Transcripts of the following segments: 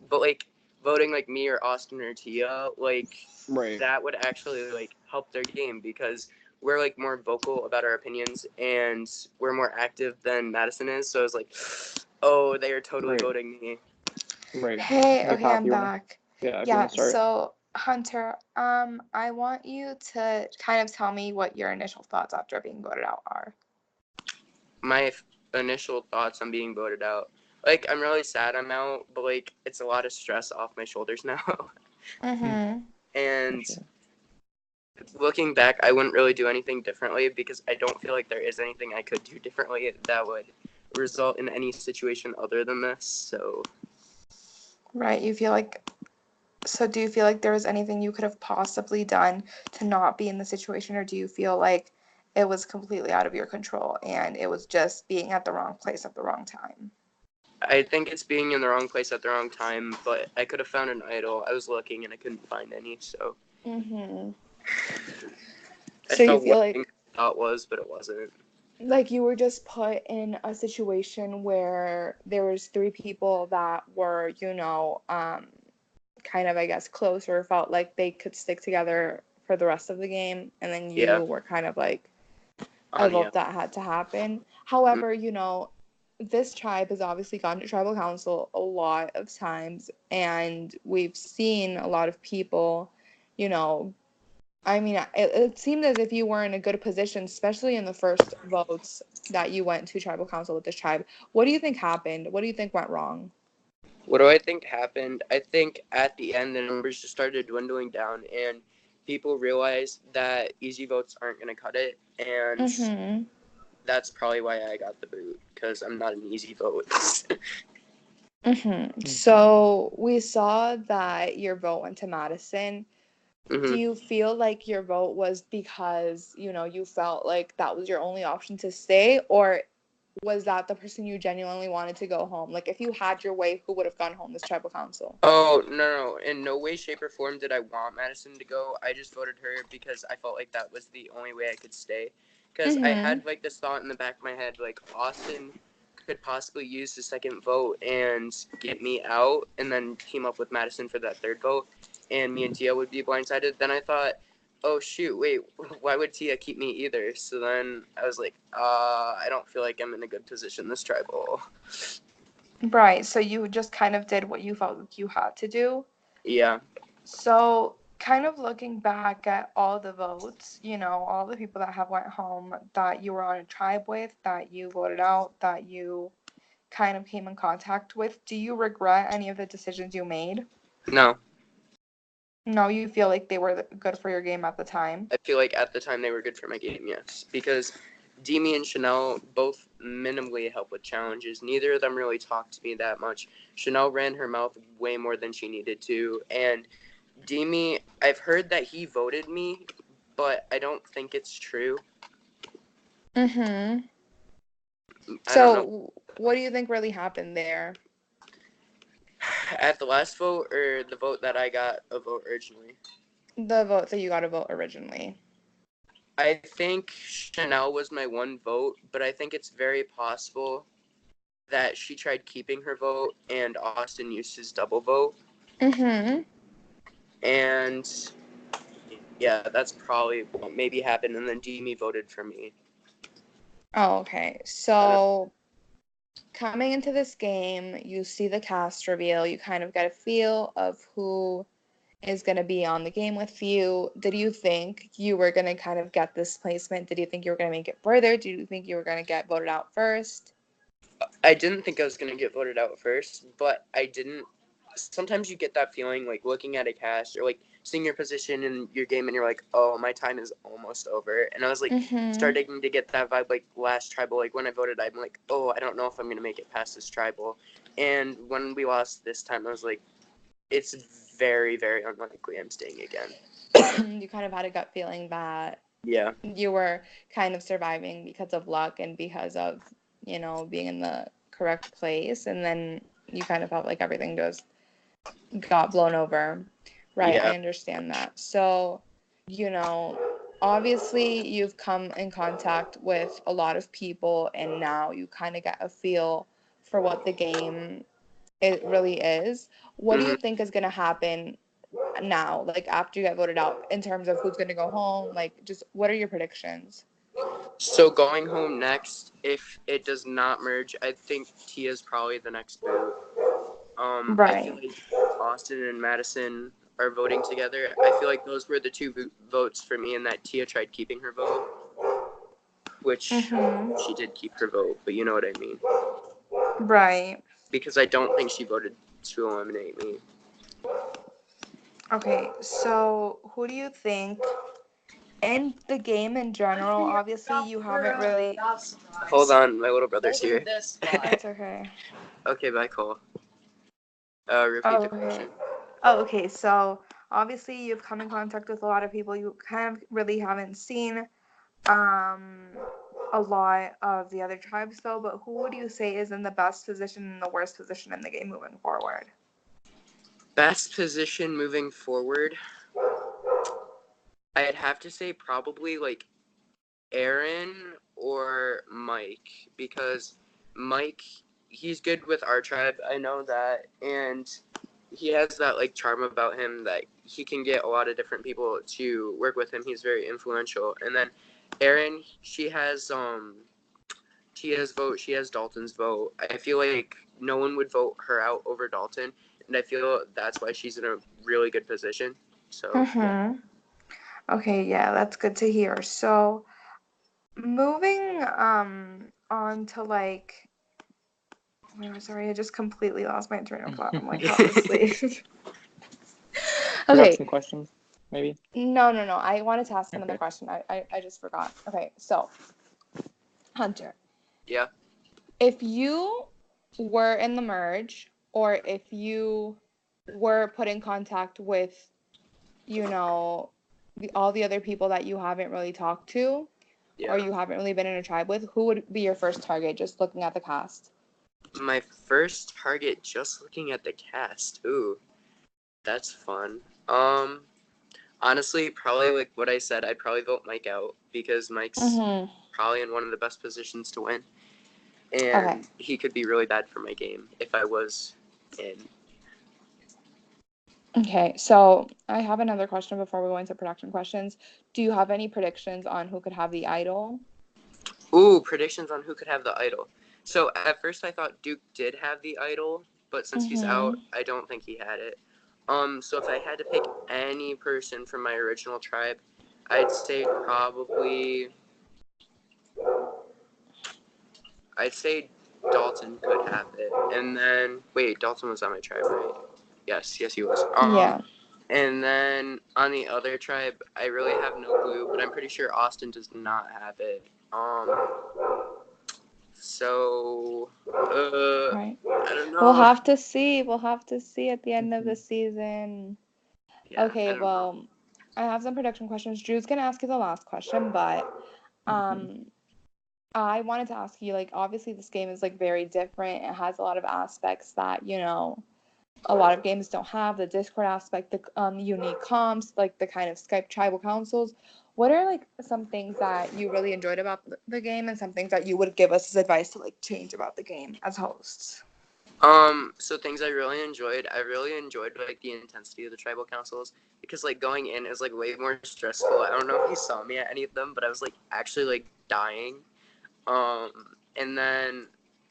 but like voting like me or Austin or Tia, like Right. that would actually like help their game because we're like more vocal about our opinions and we're more active than Madison is. So it's like, oh, they are totally Right. voting me. Right. Hey, Hey, okay, Pop, I'm you wanna? back. Yeah, if you Yeah, wanna start. so Hunter, I want you to kind of tell me what your initial thoughts after being voted out are. My initial thoughts on being voted out. Like, I'm really sad I'm out, but like, it's a lot of stress off my shoulders now. Mm-hmm. And Sure. looking back, I wouldn't really do anything differently because I don't feel like there is anything I could do differently that would result in any situation other than this. So, Right, so do you feel like there was anything you could have possibly done to not be in the situation, or do you feel like it was completely out of your control and it was just being at the wrong place at the wrong time? I think it's being in the wrong place at the wrong time, but I could have found an idol. I was looking and I couldn't find any, so Mm-hmm. I So you felt feel what I like thought was, but it wasn't. you were just put in a situation where there was three people that were, kind of, I guess, close or felt like they could stick together for the rest of the game, and then Yeah, you were kind of like a on the vote that had to happen. However, this tribe has obviously gone to tribal council a lot of times, and we've seen a lot of people, you know, I mean, it seemed as if you were in a good position, especially in the first votes that you went to tribal council with this tribe. What do you think happened? What do you think went wrong? What do I think happened? I think at the end the numbers just started dwindling down and people realized that easy votes aren't going to cut it, and Mm-hmm. that's probably why I got the boot because I'm not an easy vote. Mm-hmm. So we saw that your vote went to Madison. Do hmm you feel like your vote was because, you felt like that was your only option to stay, or was that the person you genuinely wanted to go home? Like, if you had your way, who would have gone home this tribal council? Oh, no. In no way, shape, or form did I want Madison to go. I just voted her because I felt like that was the only way I could stay. Because I Mm-hmm. had, like, this thought in the back of my head, like, Austin could possibly use the second vote and get me out and then team up with Madison for that third vote, and me and Tia would be blindsided. Then I thought, oh, shoot, wait, why would Tia keep me either? So then I was like, I don't feel like I'm in a good position this tribal. Right. So you just kind of did what you felt like you had to do. Yeah. So, kind of looking back at all the votes, all the people that have went home that you were on a tribe with, that you voted out, that you kind of came in contact with, do you regret any of the decisions you made? No. No, you feel like they were good for your game at the time? I feel like at the time they were good for my game, yes. Because Demi and Chanel both minimally help with challenges. Neither of them really talked to me that much. Chanel ran her mouth way more than she needed to. And Demi, I've heard that he voted me, but I don't think it's true. Mm-hmm. I don't know. So, what do you think really happened there? At the last vote or the vote that I got a vote originally? The vote that you got to vote originally. I think Chanel was my one vote, but I think it's very possible that she tried keeping her vote and Austin used his double vote. Mm-hmm. And yeah, that's probably what maybe happened. And then Demi voted for me. Oh, okay. I don't. So, coming into this game, you see the cast reveal, you kind of get a feel of who is going to be on the game with you. Did you think you were going to kind of get this placement? Did you think you were going to make it further? Did you think you were going to get voted out first? I didn't think I was gonna get voted out first, but I didn't. Sometimes you get that feeling, like looking at a cast or like seeing your position in your game, and you're like, "Oh, my time is almost over." And I was like, Mm-hmm. starting to get that vibe, like last tribal. Like when I voted, I'm like, "Oh, I don't know if I'm gonna make it past this tribal." And when we lost this time, I was like, "It's very, very unlikely I'm staying again." You kind of had a gut feeling that Yeah. you were kind of surviving because of luck and because of, being in the correct place. And then you kind of felt like everything just got blown over. Right, I Yeah. understand that. So, you know, obviously you've come in contact with a lot of people and now you kind of get a feel for what the game it really is. What do Hmm. you think is gonna happen now, like after you get voted out, in terms of who's gonna go home? Like, just what are your predictions? So going home next, if it does not merge, I think Tia's probably the next boot. I feel Right. like Austin and Madison are voting together. I feel like those were the two votes for me, and that Tia tried keeping her vote, which Mm-hmm. she did keep her vote, but you know what I mean. Right. Because I don't think she voted to eliminate me. Okay, so who do you think in the game in general? Obviously, you haven't really. Hold on, my little brother's here. That's okay. Okay, bye, Cole. Repeat the Okay. question. Oh, okay. So obviously, you've come in contact with a lot of people you kind of really haven't seen um a lot of the other tribes though, but who would you say is in the best position and the worst position in the game moving forward? Best position moving forward, I'd have to say probably like Aaron or Mike, because Mike, he's good with our tribe. I know that, and he has that like charm about him that he can get a lot of different people to work with him. He's very influential. And then Erin, she has Tia's vote, she has Dalton's vote. I feel like no one would vote her out over Dalton, and I feel that's why she's in a really good position. So yeah. Mm-hmm. Okay, yeah, that's good to hear. So moving on to like, oh my God, sorry, I just completely lost my train of thought. I'm like half asleep. You have Okay. some questions, maybe? No. I wanted to ask another Okay. question. I just forgot. Okay, so Hunter, Yeah. if you were in the merge, or if you were put in contact with, all the other people that you haven't really talked to, Yeah. or you haven't really been in a tribe with, who would be your first target just looking at the cast? My first target, just looking at the cast. Ooh, that's fun. Honestly, probably like what I said, I'd probably vote Mike out because Mike's Mm-hmm. probably in one of the best positions to win, Okay. and he could be really bad for my game if I was in. Okay, so I have another question before we go into production questions. Do you have any predictions on who could have the idol? Ooh, predictions on who could have the idol. So at first I thought Duke did have the idol, but since he's out, Mm-hmm. I don't think he had it. So if I had to pick any person from my original tribe, I'd say probably I'd say Dalton could have it. And then wait, Dalton was on my tribe, right? Yes, he was. Yeah. And then on the other tribe, I really have no clue, but I'm pretty sure Austin does not have it. So Right. I don't We'll know. have to see. We'll have to see at the end of the Mhm. season. Yeah, I Okay, don't know. well, I have some production questions. Drew's gonna ask you the last question, but Mhm. um I wanted to ask you, like, obviously this game is like very different. It has a lot of aspects that, a lot of games don't have, the Discord aspect, the unique comps, like the kind of Skype tribal councils. What are like some things that you really enjoyed about the game, and some things that you would give us as advice to like change about the game as hosts? So things I really enjoyed like the intensity of the tribal councils because like going in is like way more stressful. I don't know if you saw me at any of them, but I was like actually like dying. And then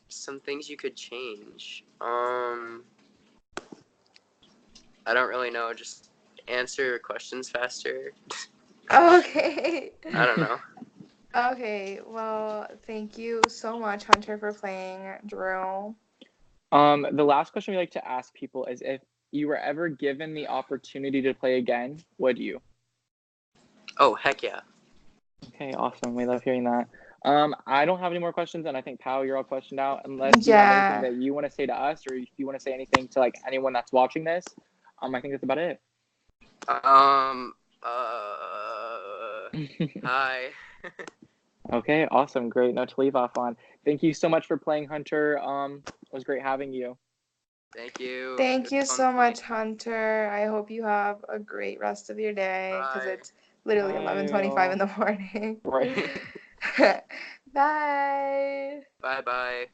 some things you could change. I don't really know. Just answer questions faster. Okay. I don't know. Okay, well, thank you so much, Hunter, for playing Drew. The last question we like to ask people is if you were ever given the opportunity to play again, would you? Oh heck yeah. Okay, awesome. We love hearing that. I don't have any more questions, and I think Pao, you're all questioned out. Unless you have anything Yeah. that you want to say to us, or if you want to say anything to like anyone that's watching this, I think that's about it. Um. Uh. Hi. Okay, awesome, great note to leave off on. Thank you so much for playing, Hunter. It was great having you. Thank you. It Thank was you fun so playing. much, Hunter. I hope you have a great rest of your day because Bye. it's literally Bye. 11:25 in the morning. Right. Bye. Bye bye.